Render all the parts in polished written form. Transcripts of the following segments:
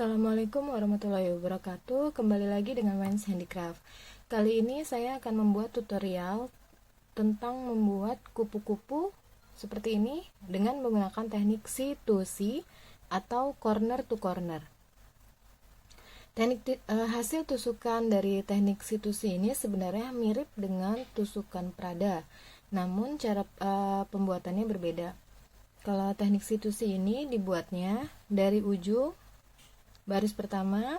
Assalamualaikum warahmatullahi wabarakatuh. Kembali lagi dengan Wens Handicraft. Kali ini saya akan membuat tutorial tentang membuat kupu-kupu seperti ini dengan menggunakan teknik C to C atau corner to corner. Hasil tusukan dari teknik C to C ini sebenarnya mirip dengan tusukan Prada, namun cara pembuatannya berbeda. Kalau teknik C to C ini dibuatnya dari ujung baris pertama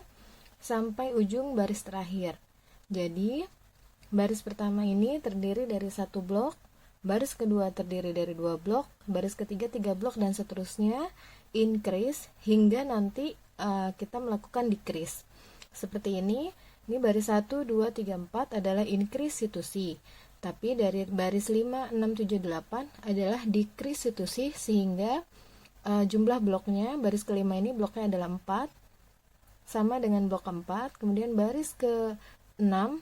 sampai ujung baris terakhir. Jadi baris pertama ini terdiri dari satu blok, baris kedua terdiri dari dua blok, baris ketiga 3 blok, dan seterusnya increase hingga nanti kita melakukan decrease seperti ini. Ini baris 1, 2, 3, 4 adalah increase C to C, tapi dari baris 5, 6, 7, 8 adalah decrease C to C, sehingga jumlah bloknya baris kelima ini bloknya adalah 4 sama dengan blok keempat. Kemudian baris ke-6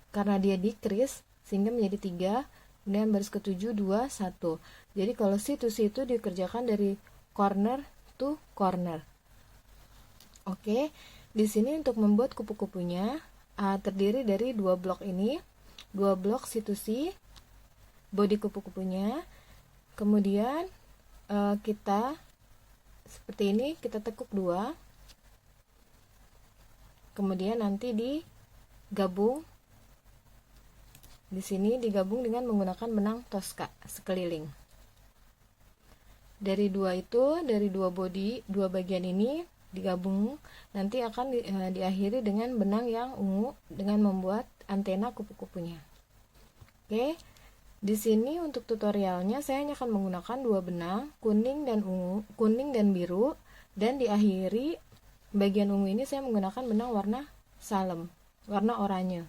karena dia decrease sehingga menjadi 3, kemudian baris ke-7 2 1. Jadi kalau C to C itu dikerjakan dari corner to corner. Oke, di sini untuk membuat kupu-kupunya terdiri dari dua blok ini, dua blok C to C, body kupu-kupunya. Kemudian kita seperti ini, kita tekuk 2. Kemudian nanti digabung. Di sini digabung dengan menggunakan benang Tosca sekeliling. Dari dua body, dua bagian ini digabung, nanti akan diakhiri dengan benang yang ungu dengan membuat antena kupu-kupunya. Oke. Di sini untuk tutorialnya saya hanya akan menggunakan dua benang, kuning dan ungu, kuning dan biru, dan diakhiri bagian ungu ini saya menggunakan benang warna salem, warna oranye.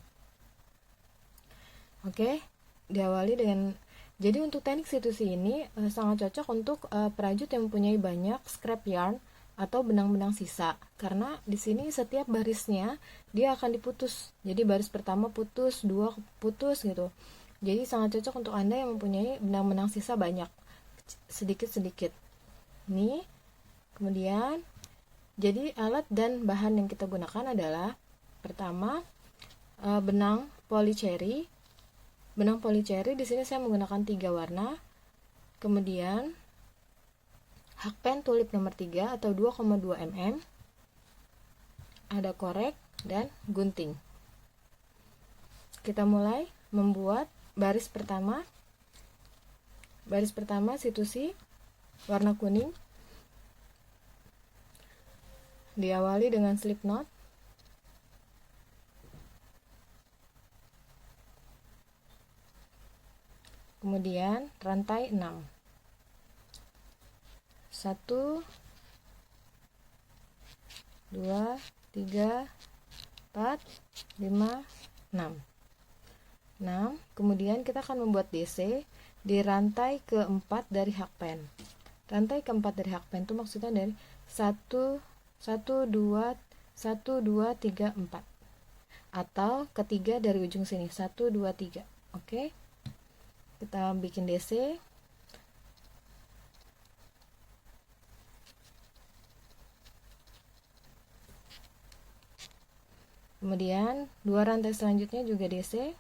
Oke, diawali dengan, jadi untuk teknik C to C ini sangat cocok untuk perajut yang mempunyai banyak scrap yarn atau benang-benang sisa, karena di sini setiap barisnya dia akan diputus. Jadi baris pertama putus, 2 putus gitu. Jadi sangat cocok untuk Anda yang mempunyai benang-benang sisa banyak, sedikit-sedikit. Ini kemudian, jadi alat dan bahan yang kita gunakan adalah pertama benang polycherry. Benang polycherry di sini saya menggunakan 3 warna. Kemudian hakpen tulip nomor 3 atau 2,2 mm. Ada korek dan gunting. Kita mulai membuat baris pertama. Baris pertama C to C warna kuning. Diawali dengan slip knot. Kemudian rantai 6. 1 2 3 4 5 6. Kemudian kita akan membuat DC di rantai keempat dari hakpen. Rantai keempat dari hakpen itu maksudnya dari 1 2 3 4 atau ketiga dari ujung sini, 1 2 3. Oke, kita bikin DC. Kemudian dua rantai selanjutnya juga DC.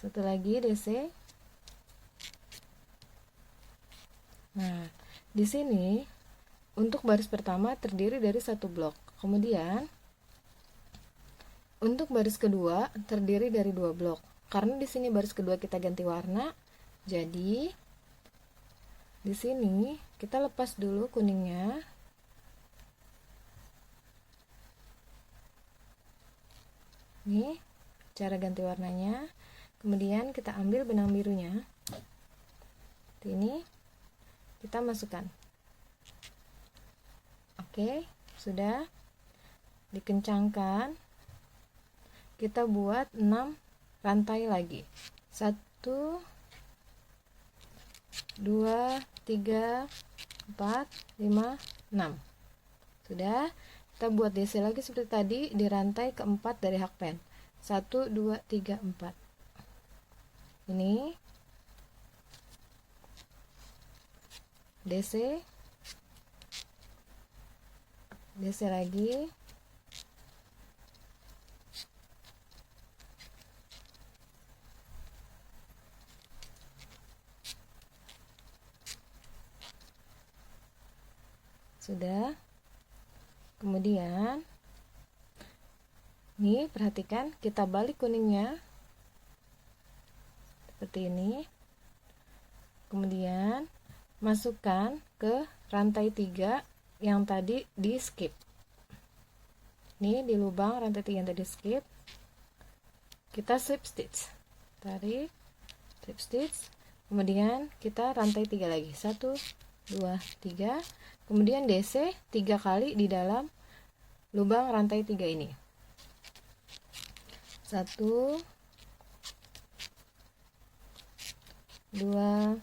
Satu lagi DC. Nah, di sini untuk baris pertama terdiri dari satu blok. Kemudian untuk baris kedua terdiri dari 2 blok. Karena di sini baris kedua kita ganti warna, jadi di sini kita lepas dulu kuningnya. Nih, cara ganti warnanya. Kemudian kita ambil benang birunya. Ini kita masukkan. Oke, sudah dikencangkan. Kita buat 6 rantai lagi. 1 2 3 4 5 6. Sudah, kita buat DC lagi seperti tadi di rantai keempat dari hakpen. 1 2 3 4. ini DC lagi, sudah. Kemudian nih perhatikan, kita balik kuningnya seperti ini, kemudian masukkan ke rantai 3 yang tadi di skip. Ini di lubang rantai 3 yang tadi skip, kita slip stitch, tarik, slip stitch, kemudian kita rantai 3 lagi, 1 2 3, kemudian DC 3 kali di dalam lubang rantai 3 ini, 1 2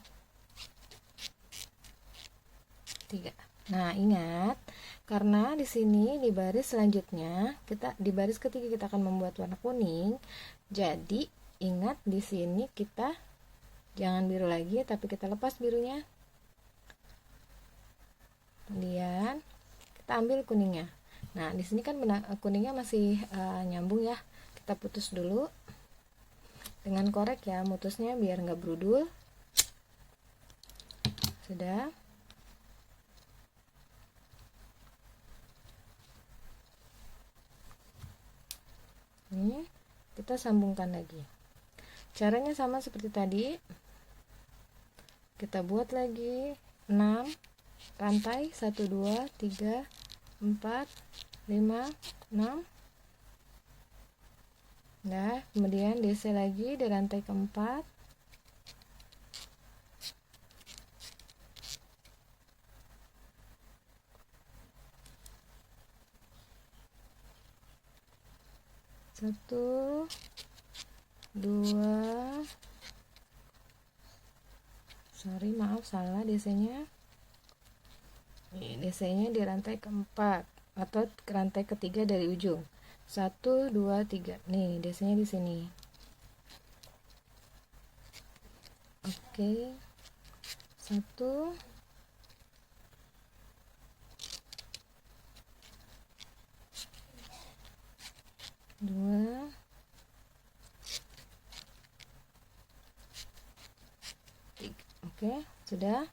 3. Nah, ingat, karena di sini di baris selanjutnya di baris ketiga kita akan membuat warna kuning. Jadi, ingat di sini kita jangan biru lagi, tapi kita lepas birunya. Kemudian kita ambil kuningnya. Nah, di sini kan kuningnya masih nyambung ya. Kita putus dulu dengan korek ya, mutusnya biar nggak berudul. Sudah. Ini kita sambungkan lagi. Caranya sama seperti tadi. Kita buat lagi 6 rantai, 1 2 3 4 5 6. Nah, kemudian DC lagi di rantai keempat. Satu, dua, maaf salah DC-nya. DC-nya di rantai keempat atau rantai ketiga dari ujung. 1 2 3. Nih, DC-nya di sini. Oke. 1 2 3. Oke, sudah.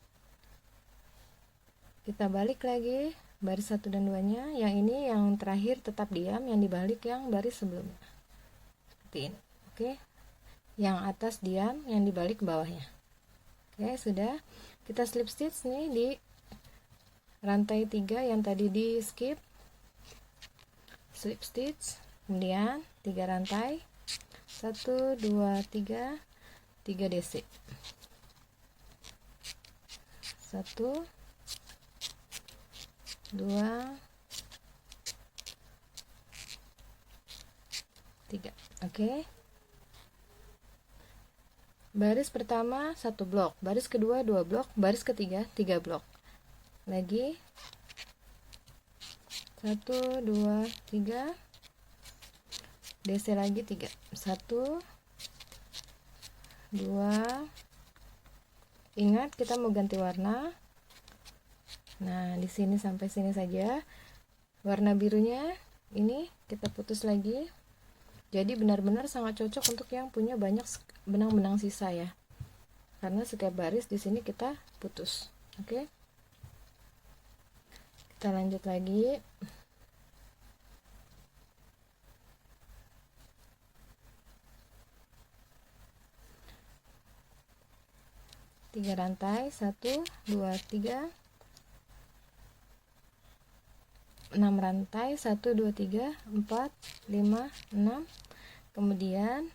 Kita balik lagi baris 1 dan 2 nya. Yang ini yang terakhir tetap diam, yang dibalik yang baris sebelumnya. Seperti ini. Oke. Yang atas diam, yang dibalik bawahnya. Oke, sudah. Kita slip stitch nih di rantai 3 yang tadi di skip. Slip stitch, kemudian 3 rantai, 1 2 3, 3 DC. 1 2 3. Oke. Baris pertama 1 blok, baris kedua 2 blok, baris ketiga 3 blok. Lagi 1 2 3, DC lagi 3. 1 2. Ingat, kita mau ganti warna. Nah, di sini sampai sini saja. Warna birunya ini kita putus lagi. Jadi benar-benar sangat cocok untuk yang punya banyak benang-benang sisa ya. Karena setiap baris di sini kita putus. Oke. Kita lanjut lagi. Tiga rantai, 1 2 3. 6 rantai, 1 2 3 4 5 6. Kemudian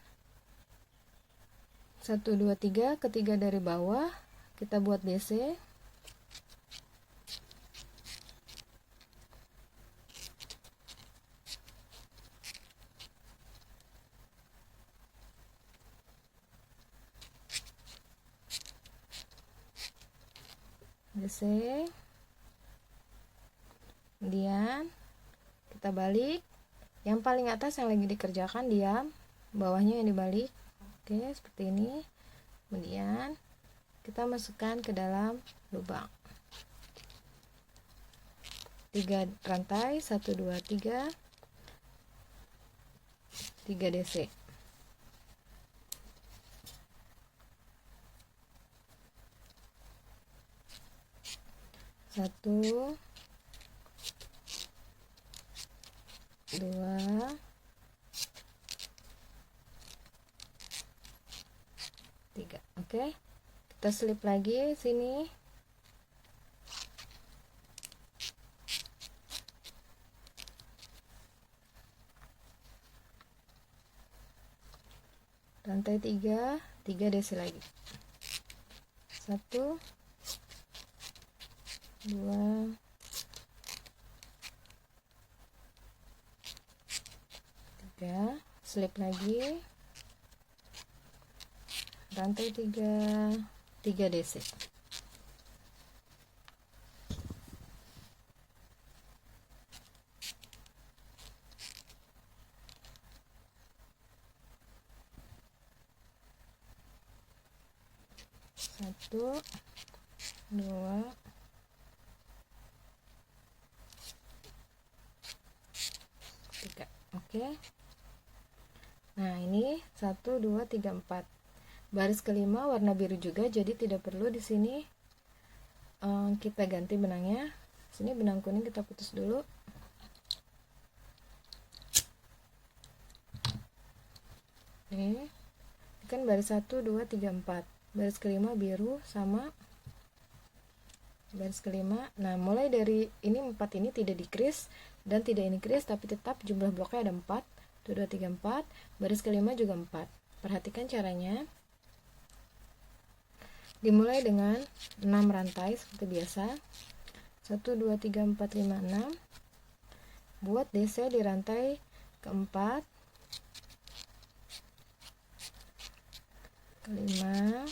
1 2 3, ketiga dari bawah kita buat DC. DC. Kemudian kita balik, yang paling atas yang lagi dikerjakan diam, bawahnya yang dibalik. Oke, seperti ini. Kemudian kita masukkan ke dalam lubang 3 rantai 1 2 3 DC. 1 2 3. Oke, kita selip lagi sini. Rantai 3 DC lagi. 1 2 3, slip lagi, rantai 3 DC. Satu, dua, tiga. Oke. Nah, ini 1 2 3 4. Baris kelima warna biru juga, jadi tidak perlu di sini kita ganti benangnya. Sini benang kuning kita putus dulu. Ini kan baris 1 2 3 4. Baris kelima biru sama baris kelima. Nah, mulai dari ini 4 ini tidak dikris dan tidak ini kris, tapi tetap jumlah bloknya ada 4. 1 2 3 4. Baris kelima juga 4. Perhatikan caranya. Dimulai dengan 6 rantai seperti biasa. 1 2 3 4 5 6. Buat DC di rantai keempat, kelima.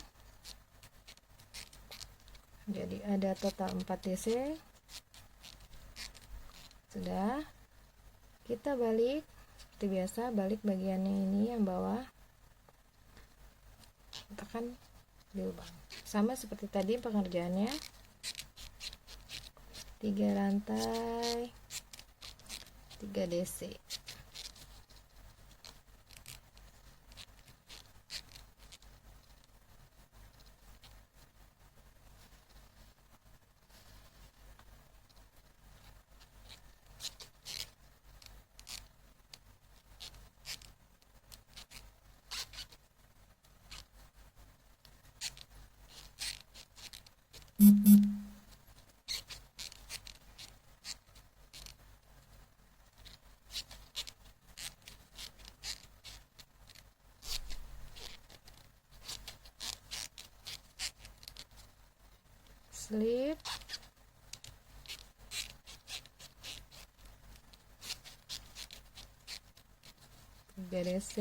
Jadi ada total 4 DC. Sudah. Kita balik seperti biasa, balik bagiannya ini yang bawah. Tekan di lubang. Sama seperti tadi pengerjaannya. 3 rantai 3 DC. Slip, DC.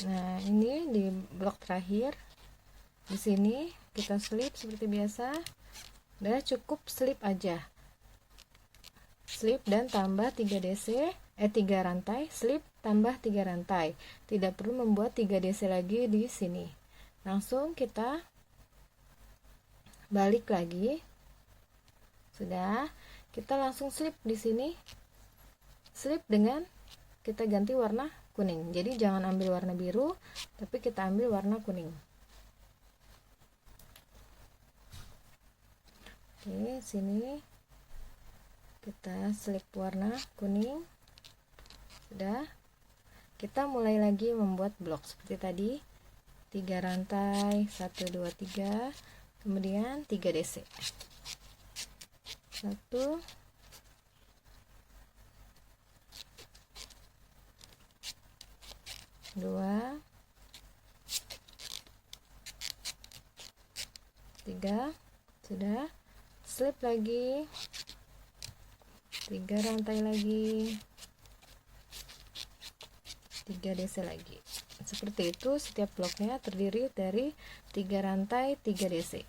Nah, ini di blok terakhir. Di sini kita slip seperti biasa. Udah cukup slip aja. Slip dan tambah 3 DC, 3 rantai, slip tambah 3 rantai. Tidak perlu membuat 3 DC lagi di sini. Langsung kita balik lagi. Sudah, kita langsung slip di sini. Slip dengan kita ganti warna kuning. Jadi jangan ambil warna biru, tapi kita ambil warna kuning. Oke, sini kita slip warna kuning. Sudah. Kita mulai lagi membuat blok seperti tadi. 3 rantai, 1 2 3, kemudian 3 DC. 1 2 3. Sudah. Slip lagi, 3 rantai lagi, 3 DC lagi. Seperti itu, setiap bloknya terdiri dari 3 rantai 3 DC.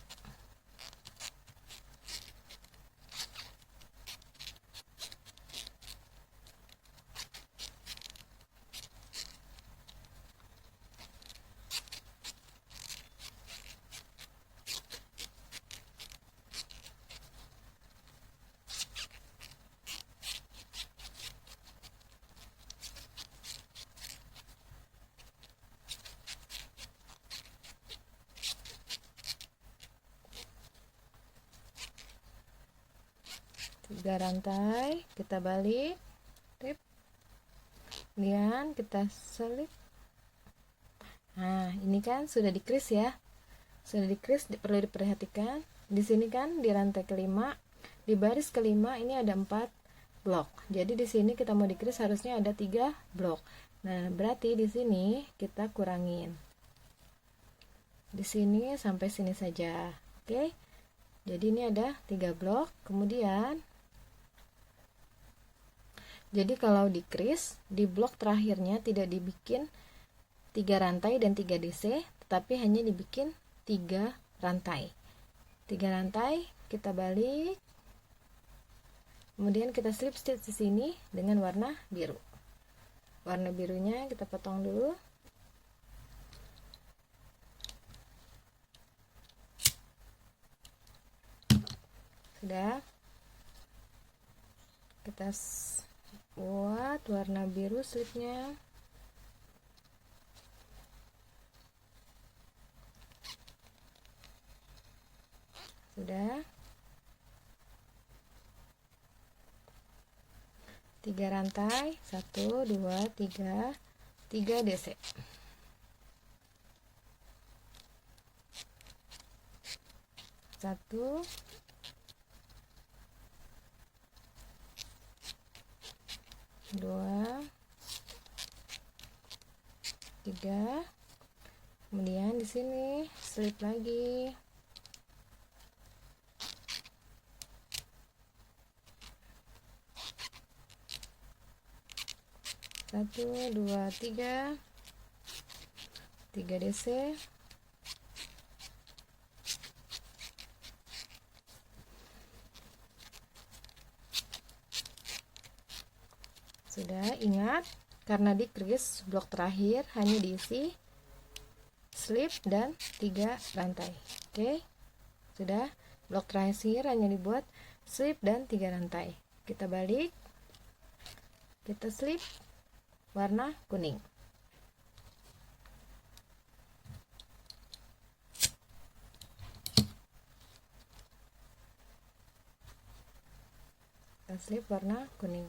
3 rantai, kita balik, tip, kemudian kita selip. Nah, ini kan sudah dikris ya, sudah dikris, perlu diperhatikan. Di sini kan di rantai kelima, di baris kelima ini ada 4 blok. Jadi di sini kita mau dikris harusnya ada 3 blok. Nah, berarti di sini kita kurangin. Di sini sampai sini saja. Oke. Jadi ini ada 3 blok. Kemudian jadi kalau dikris di blok terakhirnya tidak dibikin 3 rantai dan 3 DC, tetapi hanya dibikin 3 rantai. 3 rantai, kita balik. Kemudian kita slip stitch di sini dengan warna biru. Warna birunya kita potong dulu. Sudah. Kita buat warna biru slipnya. Sudah. 3 rantai, 1 2 3 DC. 1 2 3, kemudian di sini slip lagi. 1 2 3 DC. Sudah, ingat karena dikris blok terakhir hanya diisi slip dan 3 rantai. Oke, sudah, blok terakhir hanya dibuat slip dan 3 rantai. Kita balik, kita slip warna kuning. Kita slip warna kuning.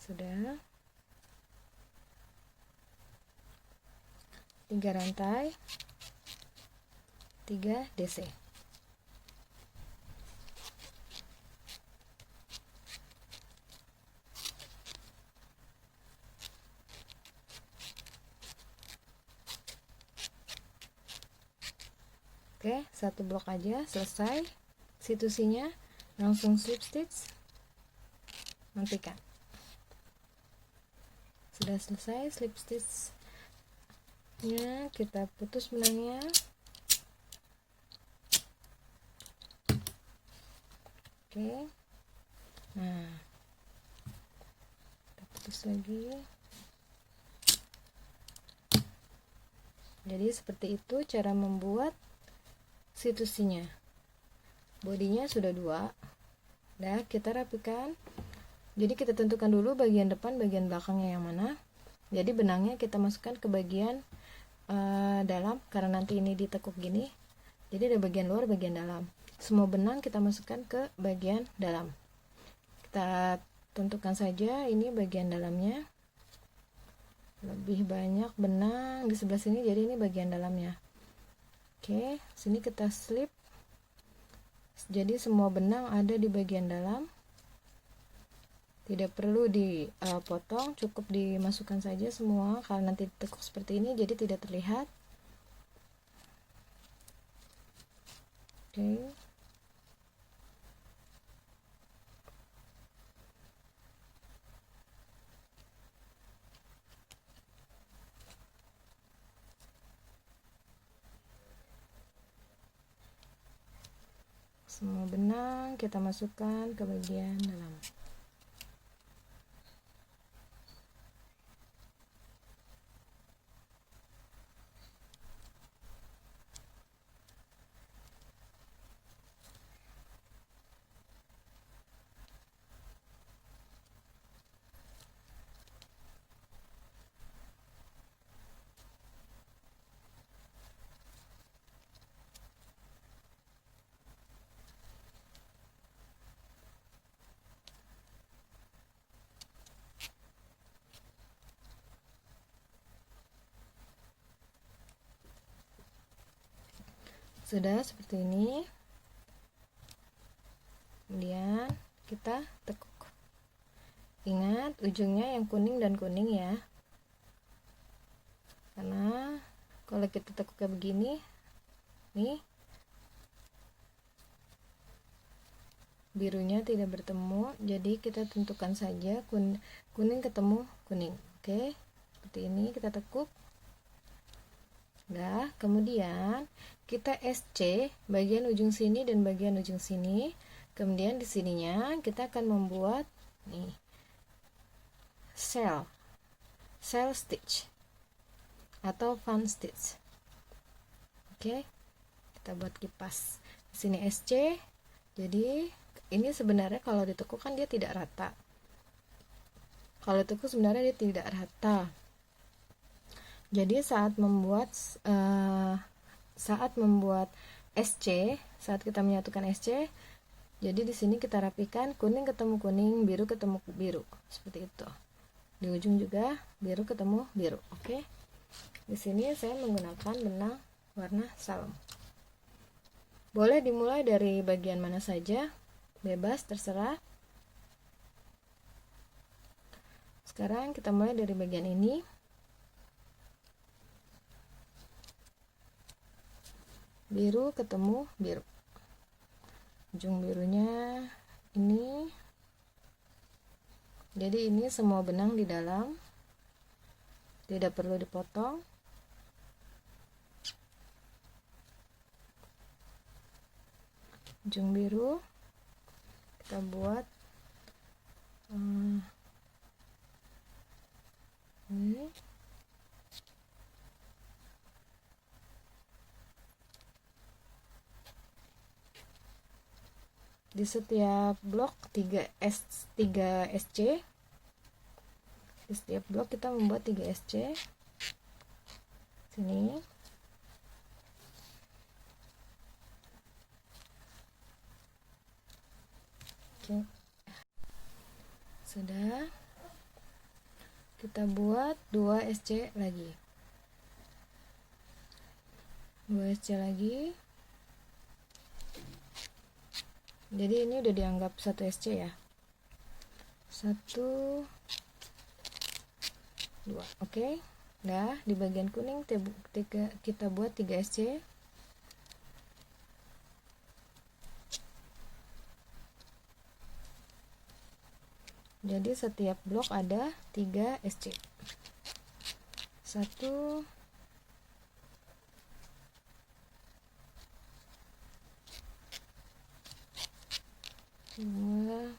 Sudah, 3 rantai, 3 DC. Oke, 1 blok aja selesai. Situsinya langsung slip stitch, matikan. Sudah selesai slip stitch nya, kita putus benangnya. Oke, nah kita putus lagi. Jadi seperti itu cara membuat situsinya. Bodinya sudah 2. Nah, kita rapikan. Jadi kita tentukan dulu bagian depan, bagian belakangnya yang mana. Jadi benangnya kita masukkan ke bagian dalam, karena nanti ini ditekuk gini. Jadi ada bagian luar, bagian dalam. Semua benang kita masukkan ke bagian dalam. Kita tentukan saja ini bagian dalamnya. Lebih banyak benang di sebelah sini, jadi ini bagian dalamnya. Oke, sini kita slip. Jadi semua benang ada di bagian dalam. Tidak perlu dipotong, cukup dimasukkan saja semua, karena nanti ditekuk seperti ini jadi tidak terlihat. Oke. Semua benang kita masukkan ke bagian dalam. Sudah seperti ini. Kemudian kita tekuk. Ingat ujungnya yang kuning dan kuning ya, karena kalau kita tekuk kayak begini nih, birunya tidak bertemu, jadi kita tentukan saja kuning ketemu kuning. Oke, seperti ini kita tekuk. Nah, kemudian kita SC bagian ujung sini dan bagian ujung sini. Kemudian di sininya kita akan membuat nih shell stitch atau fan stitch. Oke, kita buat kipas. Di sini SC. Jadi ini sebenarnya kalau ditekuk kan dia tidak rata. Kalau ditekuk sebenarnya dia tidak rata. Jadi saat membuat SC, saat kita menyatukan SC, jadi di sini kita rapikan kuning ketemu kuning, biru ketemu biru, seperti itu. Di ujung juga biru ketemu biru. Oke. Di sini saya menggunakan benang warna salem. Boleh dimulai dari bagian mana saja, bebas terserah. Sekarang kita mulai dari bagian ini. Biru ketemu biru, ujung birunya ini. Jadi ini semua benang di dalam, tidak perlu dipotong. Ujung biru kita buat ini. Di setiap blok 3 SC. Di setiap blok kita membuat 3 SC. Sini. Oke. Sudah. Kita buat 2 SC lagi. 2 SC lagi. Jadi ini udah dianggap 1 SC ya. 1 2. Oke. Nah, di bagian kuning kita buat 3 SC. Jadi setiap blok ada 3 SC. 1 2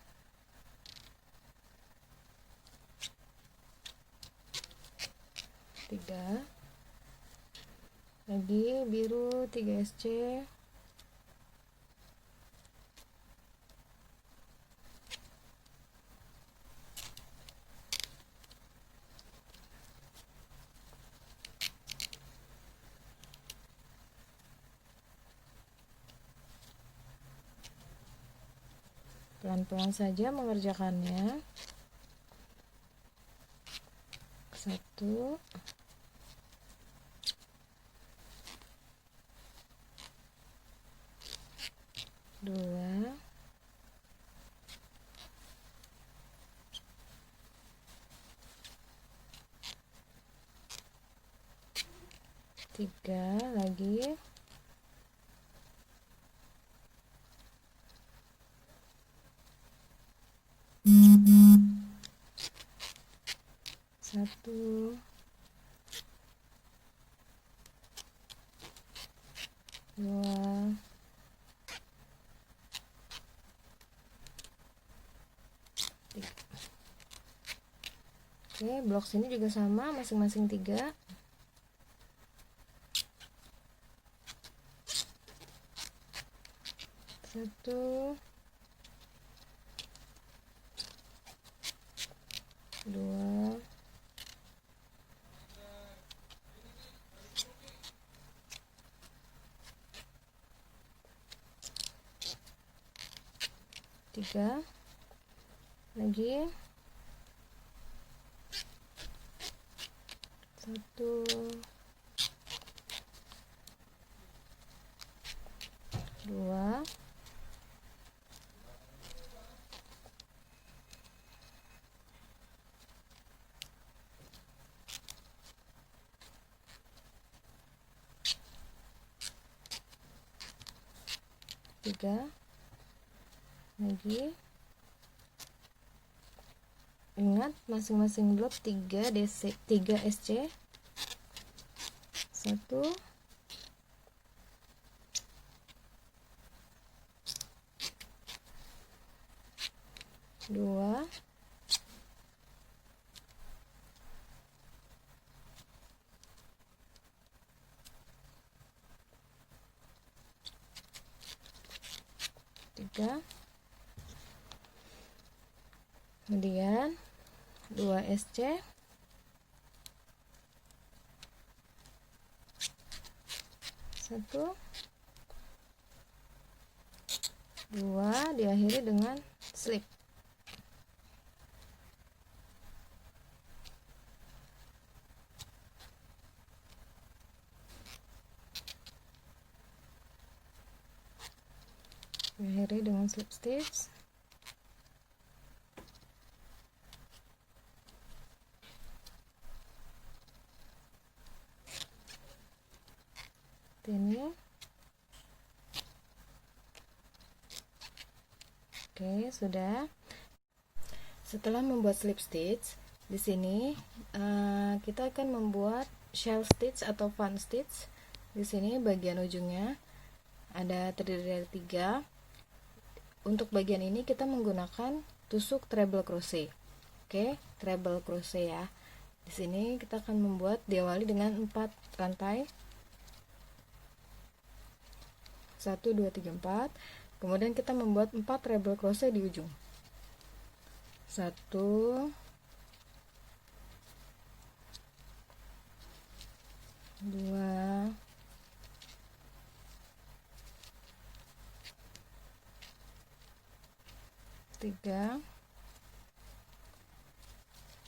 3. Lagi biru 3 SC. Pelan-pelan saja mengerjakannya. 1 2 3 lagi. 1 2 3. Oke, blok sini juga sama, masing-masing 3. 1 2 3 lagi. 1 2, 3 lagi. Ingat masing-masing blok 3 DC 3 SC. 1, 2, 3, kemudian 2 SC, 1, 2, diakhiri dengan slip. Diakhiri dengan slip stitch. Ini oke, sudah. Setelah membuat slip stitch, di sini kita akan membuat shell stitch atau fan stitch. Di sini bagian ujungnya ada terdiri dari 3. Untuk bagian ini kita menggunakan tusuk treble crochet. Oke, treble crochet ya. Di sini kita akan membuat, diawali dengan 4 rantai. 1, 2, 3, 4. Kemudian kita membuat 4 treble crochet di ujung. 1, 2, 3,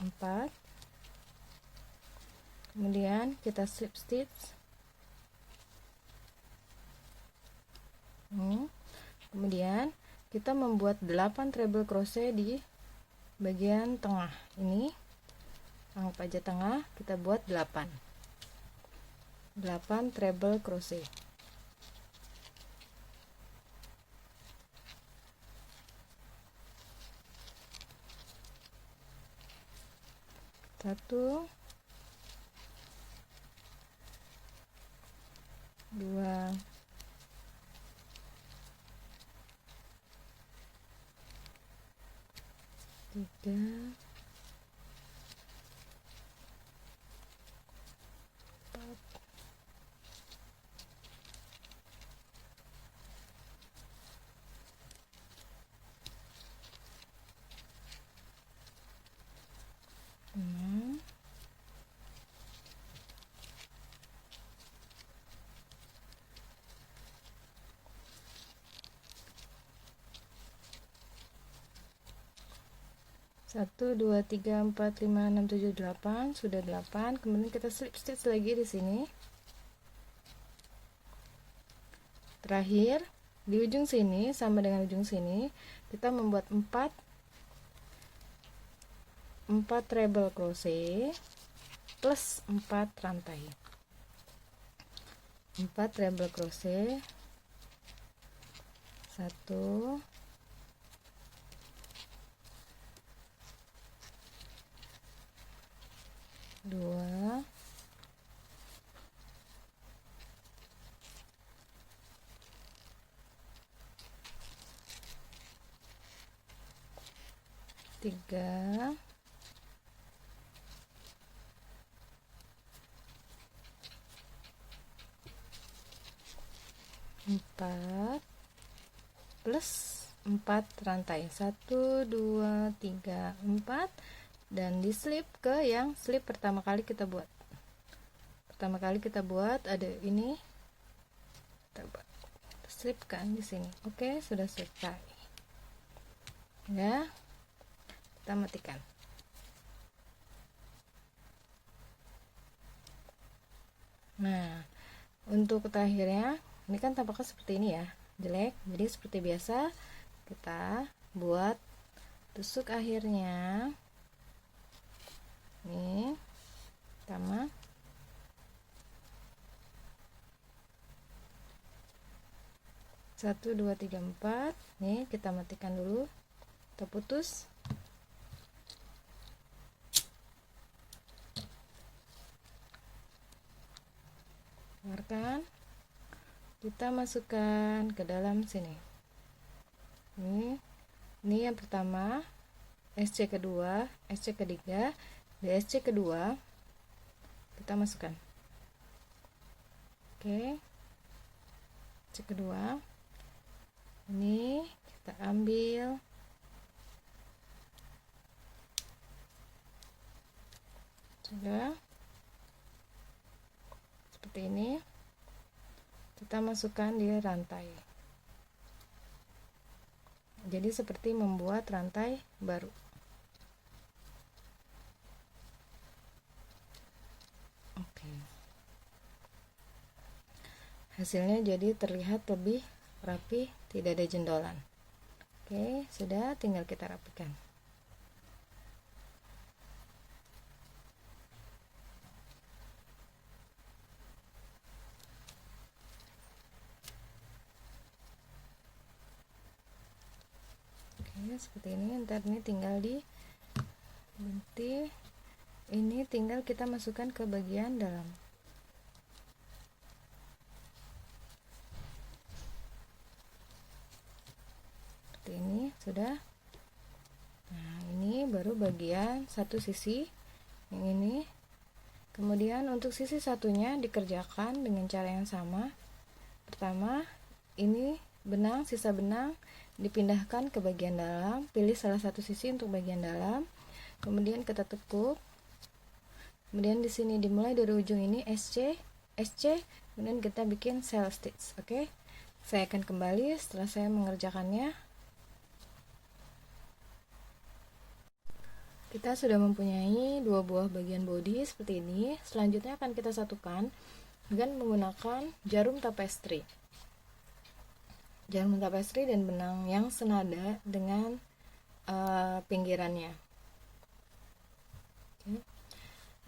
4. Kemudian kita slip stitch. Kemudian kita membuat 8 treble crochet di bagian tengah ini. Anggap aja tengah, kita buat 8 treble crochet. 1, 2, 3, 4, 6, 1, 2, 3, 4, 5, 6, 7, 8. Sudah 8. Kemudian kita slip stitch lagi di sini. Terakhir di ujung sini sama dengan ujung sini, kita membuat 4 treble crochet plus 4 rantai. 4 treble crochet. 1, 2, 3, 4 plus 4 rantai. 1, 2, 3, 4, dan di slip ke yang slip pertama kali kita buat. Pertama kali kita buat ada ini, kita buat slipkan di sini. Oke, sudah selesai ya, kita matikan. Nah, untuk terakhirnya ini kan tampaknya seperti ini ya. jelek. Jadi seperti biasa kita buat tusuk akhirnya. Nih, pertama. Satu, dua, tiga, empat. Nih, kita matikan dulu. Kita putus. Keluarkan. Kita masukkan ke dalam sini. Ini yang pertama, SC kedua, SC ketiga, DSC kedua. Kita masukkan. Oke. SC kedua. Ini kita ambil. Sudah. Seperti ini. Kita masukkan di rantai. Jadi seperti membuat rantai baru. Oke. Hasilnya jadi terlihat lebih rapi, tidak ada jendolan. Oke, sudah, tinggal kita rapikan. Seperti ini. Ntar ini tinggal di binti, ini tinggal kita masukkan ke bagian dalam. Seperti ini sudah. Nah, ini baru bagian satu sisi yang ini. Kemudian untuk sisi satunya dikerjakan dengan cara yang sama. Pertama, ini benang, sisa benang dipindahkan ke bagian dalam, pilih salah satu sisi untuk bagian dalam, kemudian kita tekuk. Kemudian di sini dimulai dari ujung ini SC, kemudian kita bikin cell stitch. Oke. Saya akan kembali setelah saya mengerjakannya. Kita sudah mempunyai dua buah bagian body seperti ini. Selanjutnya akan kita satukan dengan menggunakan jarum tapestry. Jarum tapestry dan benang yang senada dengan pinggirannya. Oke.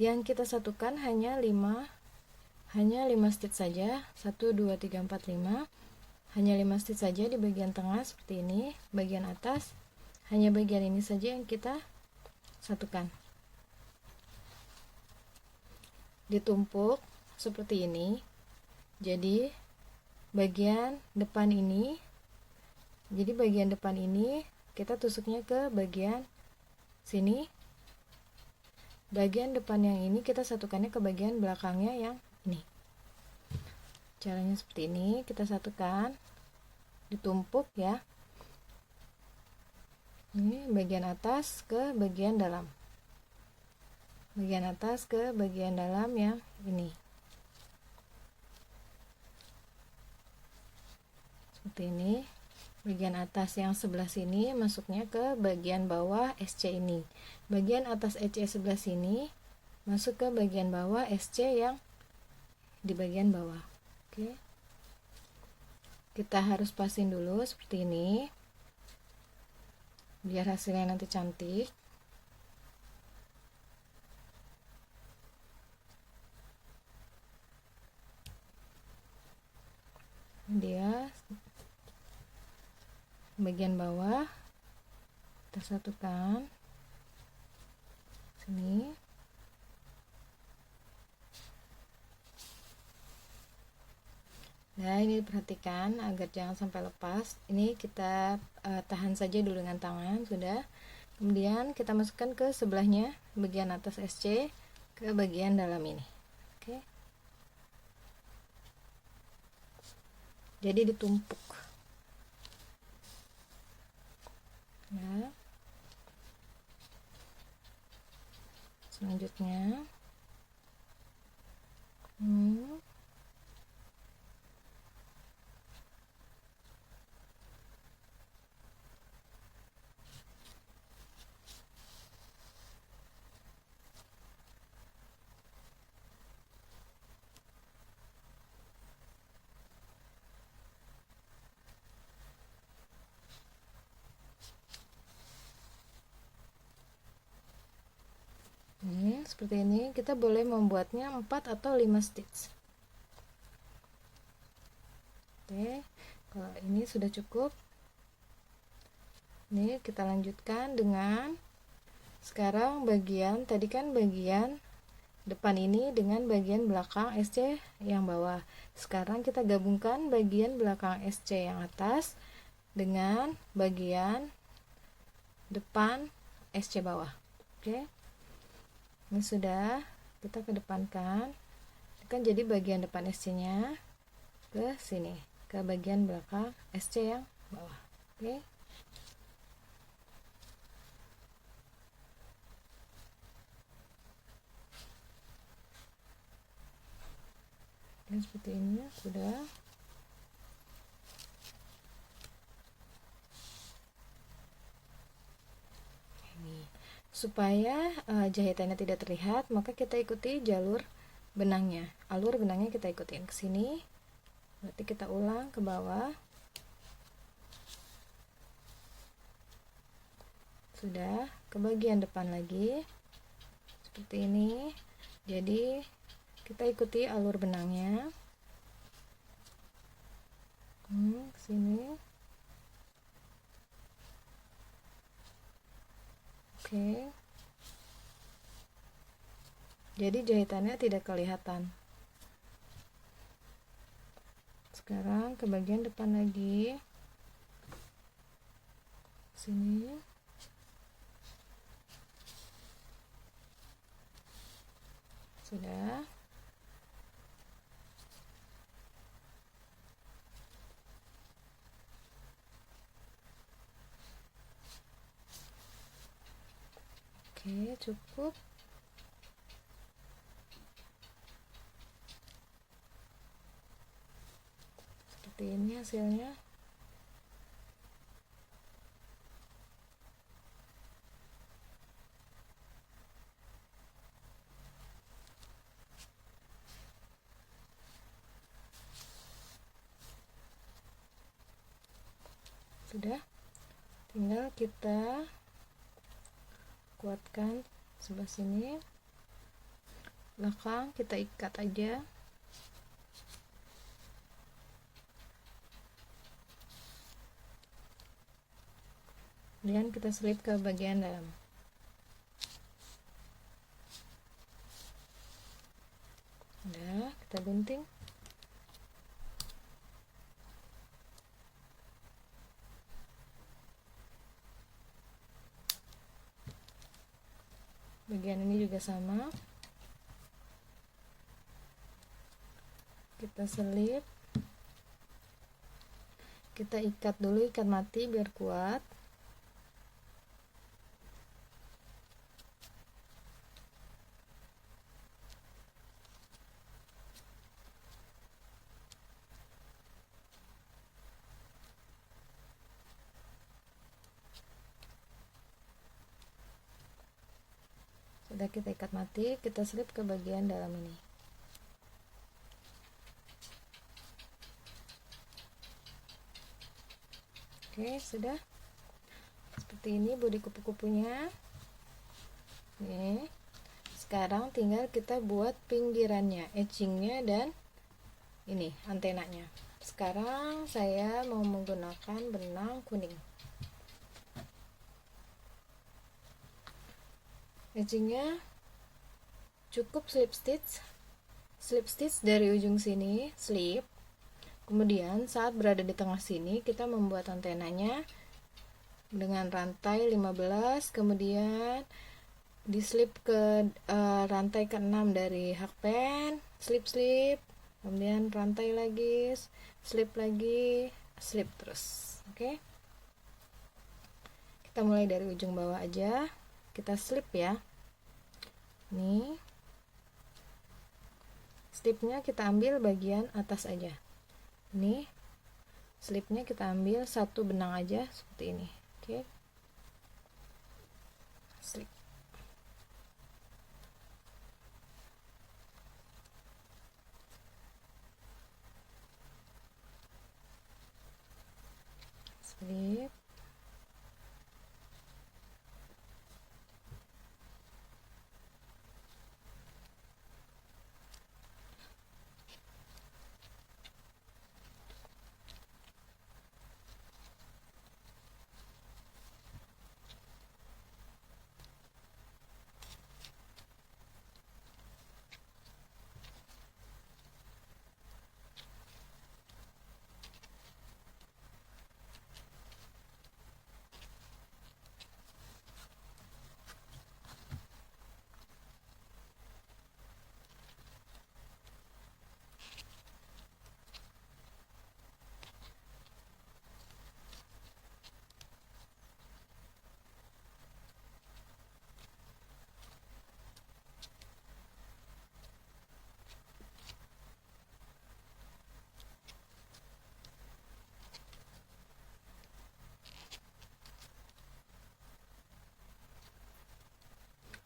Yang kita satukan hanya 5 stitch saja. 1 2 3 4 5. Hanya 5 stitch saja di bagian tengah seperti ini. Bagian atas hanya bagian ini saja yang kita satukan. Ditumpuk seperti ini. Jadi bagian depan ini, kita tusuknya ke bagian sini. Bagian depan yang ini kita satukannya ke bagian belakangnya yang ini. Caranya seperti ini, kita satukan, ditumpuk ya. Ini bagian atas ke bagian dalam. Bagian atas ke bagian dalam yang ini. Seperti ini. Bagian atas yang sebelah sini masuknya ke bagian bawah SC ini. Bagian atas SC sebelah sini masuk ke bagian bawah SC yang di bagian bawah. Oke. Kita harus pasin dulu seperti ini. Biar hasilnya nanti cantik. Dia bagian bawah kita satukan sini. Nah, ini perhatikan agar jangan sampai lepas. Ini kita tahan saja dulu dengan tangan, sudah. Kemudian kita masukkan ke sebelahnya, bagian atas SC ke bagian dalam ini. Oke. Jadi ditumpuk. Ya. Selanjutnya seperti ini. Kita boleh membuatnya 4 atau 5 stitch. Oke, kalau ini sudah cukup. Nih, kita lanjutkan dengan sekarang bagian tadi kan bagian depan ini dengan bagian belakang SC yang bawah. Sekarang kita gabungkan bagian belakang SC yang atas dengan bagian depan SC bawah. Oke, ini sudah kita kedepankan. Ini kan jadi bagian depan SC nya ke sini, ke bagian belakang SC yang bawah. Oke, dan seperti ini sudah. Supaya jahitannya tidak terlihat, maka kita ikuti jalur benangnya. Alur benangnya kita ikutin ke sini. Berarti kita ulang ke bawah. Sudah, ke bagian depan lagi. Seperti ini. Jadi, kita ikuti alur benangnya. Ke sini. Oke. Jadi jahitannya tidak kelihatan. Sekarang ke bagian depan lagi. Sini. Sudah. Oke, cukup. Seperti ini hasilnya. Sudah, tinggal kita kuatkan sebelah sini, belakang kita ikat aja. Kemudian kita selip ke bagian dalam. Udah, kita gunting. Bagian ini juga sama, kita selip, kita ikat dulu, ikat mati biar kuat. Sudah, kita ikat mati, kita selip ke bagian dalam ini. Oke, sudah. Seperti ini bodi kupu-kupunya. Nih. Sekarang tinggal kita buat pinggirannya, edgingnya, dan ini antenanya. Sekarang saya mau menggunakan benang kuning. Edgingnya cukup slip stitch dari ujung sini, slip. Kemudian saat berada di tengah sini kita membuat antenanya dengan rantai 15, kemudian dislip ke rantai ke-6 dari hakpen, slip, kemudian rantai lagi, slip lagi, slip terus. Oke, kita mulai dari ujung bawah aja, kita slip ya. Nih, slipnya kita ambil bagian atas aja. Nih, slipnya kita ambil satu benang aja seperti ini. Oke, slip. Slip.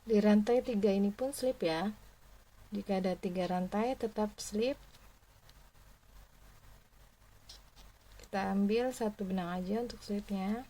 Di rantai 3 ini pun slip ya. Jika ada 3 rantai tetap slip. Kita ambil satu benang aja untuk slipnya.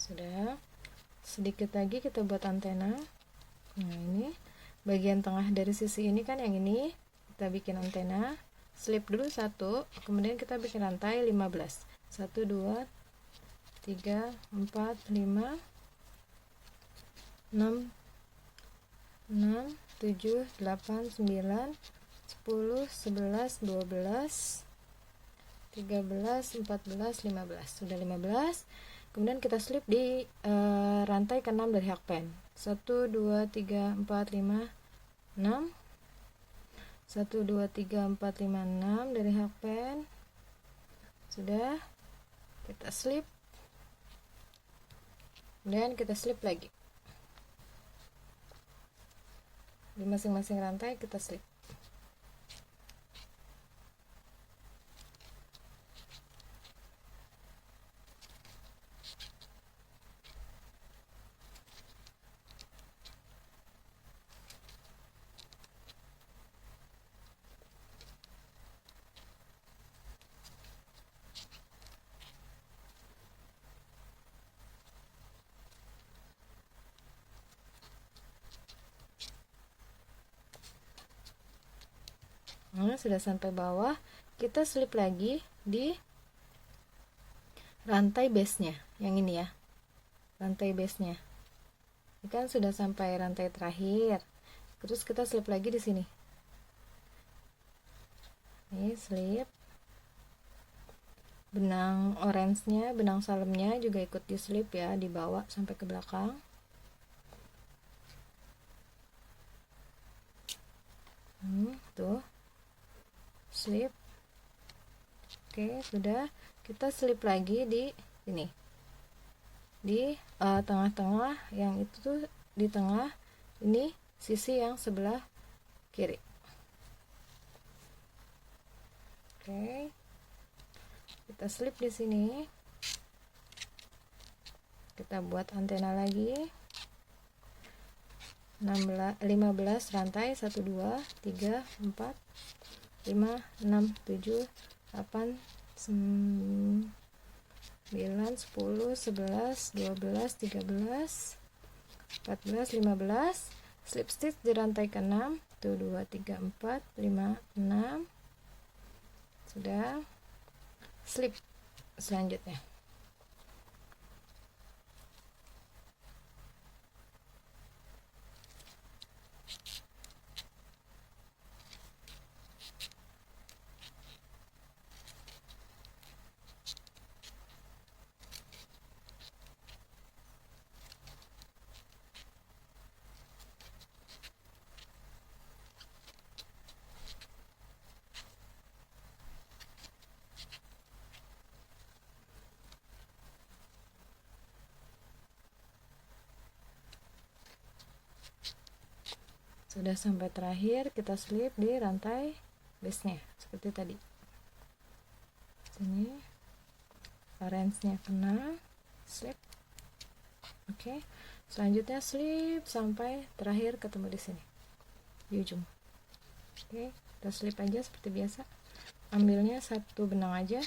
Sudah, sedikit lagi kita buat antena. Nah, ini bagian tengah dari sisi ini kan yang ini, kita bikin antena, slip dulu satu, kemudian kita bikin rantai 15. 1 2 3 4 5 6 6 7 8 9 10 11 12 13 14 15. Sudah 15. Kemudian kita slip di rantai ke-6 dari hakpen. 1 2 3 4 5 6. 1 2 3 4 5 6 dari hakpen. Sudah, kita slip. Kemudian kita slip lagi. Di masing-masing rantai kita slip. Nah, sudah sampai bawah, kita slip lagi di rantai base-nya, yang ini ya, rantai base-nya. Ini kan sudah sampai rantai terakhir, terus kita slip lagi di sini. Ini slip, benang orange-nya, benang salemnya juga ikut di slip ya, dibawa sampai ke belakang. Tuh, slip. Oke, sudah. Kita slip lagi di sini, di tengah-tengah, yang itu tuh di tengah, ini sisi yang sebelah kiri. Oke, kita slip di sini. Kita buat antena lagi. 15 rantai, 1 2 3 4 5 6 7 8 9 10 11 12 13 14 15. Slip stitch di rantai ke-6. 1 2 3 4 5 6. Sudah, slip selanjutnya. Sudah sampai terakhir, kita slip di rantai base-nya seperti tadi. Sini orange-nya kena, slip. Oke, selanjutnya slip sampai terakhir ketemu di sini, di ujung. Oke, kita slip aja seperti biasa. Ambilnya satu benang aja.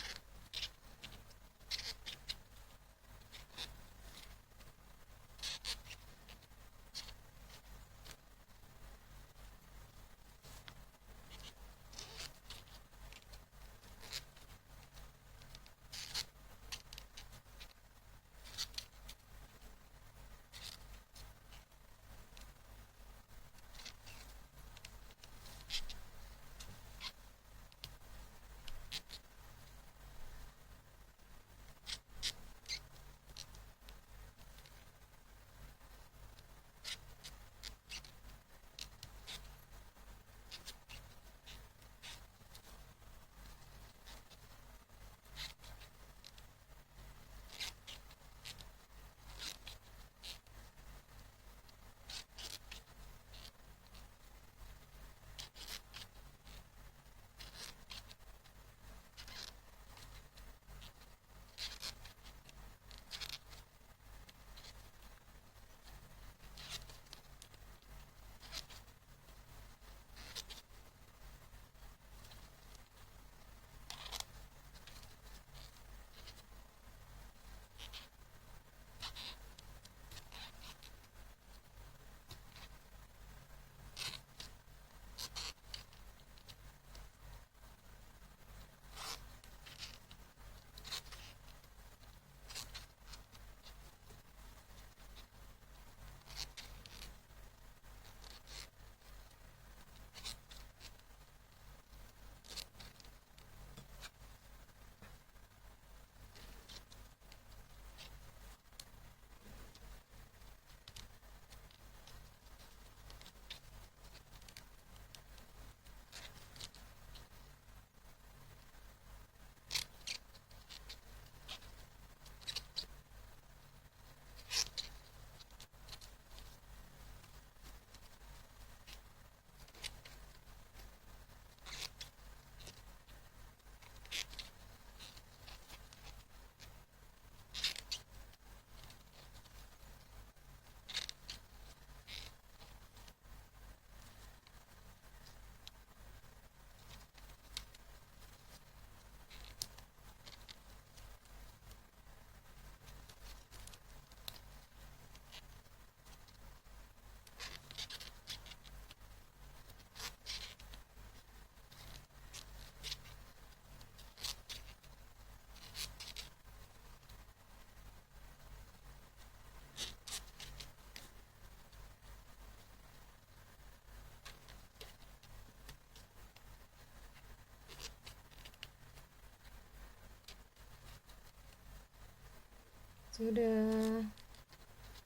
Sudah,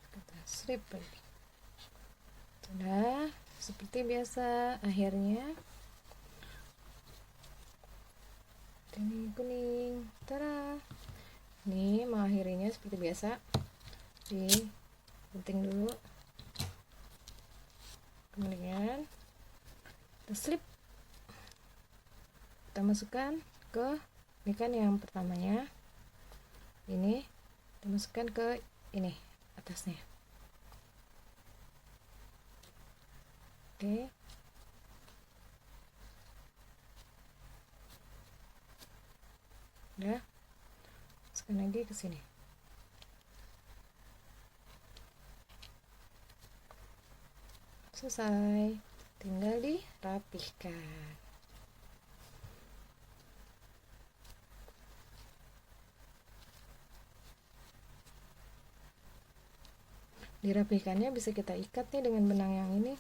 kita strip lagi. Sudah, seperti biasa. Akhirnya ini kuning. Tara. Ini mengakhirinya seperti biasa. Digunting dulu. Kemudian kita slip. Kita masukkan ke ini kan yang pertamanya. Ini kita masukkan ke ini atasnya. Oke. Udah. Masukkan lagi ke sini. Selesai. Tinggal dirapihkan. Dirapihkannya bisa kita ikat nih dengan benang yang ini.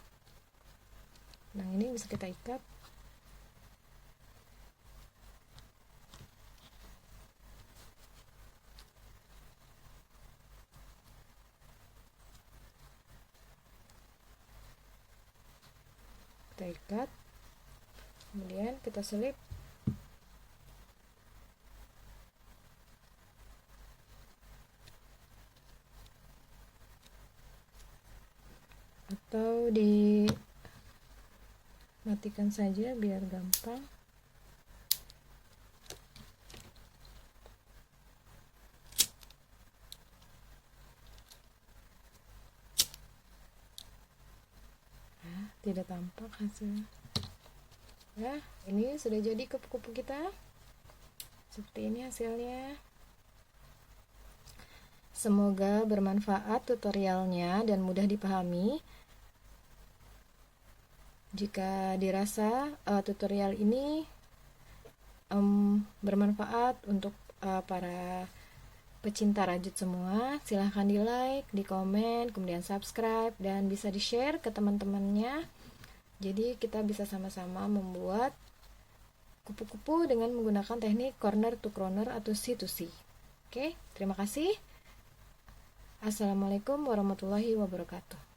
Benang ini bisa kita ikat. Kita ikat. Kemudian kita selip. Atau dimatikan saja biar gampang. Nah, tidak tampak hasilnya. Nah, ini sudah jadi kupu-kupu kita. Seperti ini hasilnya. Semoga bermanfaat tutorialnya dan mudah dipahami. Jika dirasa tutorial ini bermanfaat untuk para pecinta rajut semua, silahkan di like, di komen, kemudian subscribe, dan bisa di share ke teman-temannya. Jadi kita bisa sama-sama membuat kupu-kupu dengan menggunakan teknik corner to corner atau C to C. Oke, terima kasih. Assalamualaikum warahmatullahi wabarakatuh.